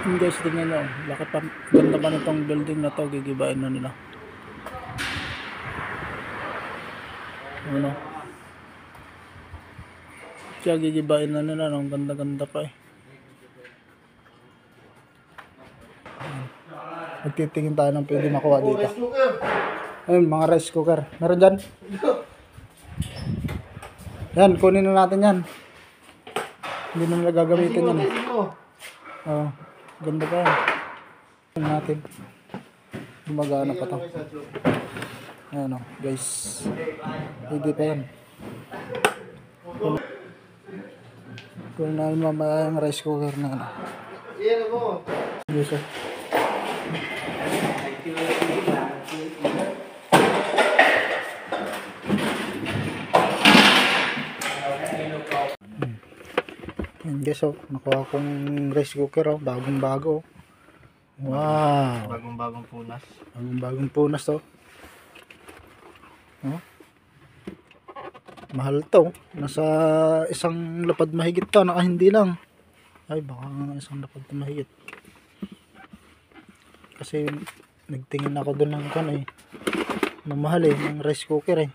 Yung guys, tingnan nyo. Laki pa, ganda pa nitong building na to. Gigibain na nila. Ano? Kaya gigibain na nila. Ang ganda-ganda pa eh. Magtitingin tayo ng pwede makuha dito. Ayun, mga rice cooker. Meron dyan? Yan, kunin na natin yan. Hindi na nila gagamitin yan. Oh, ganda pa yan. Kunin natin. Gumagana pa to. Ayan o, guys. Hindi pa yan. Kunin namin mamaya yung rice cooker na ano. Yes, sir. Yan guys, oh, nakuha kong rice cooker, oh, bagong bago. Wow, Bagong punas. bagong punas to. Oh. Mahal to, nasa isang lapad mahigit to, naka hindi lang. Ay, baka isang lapad na mahigit. Kasi nagtingin ako doon ng kan eh, na mahal eh, ng rice cooker eh.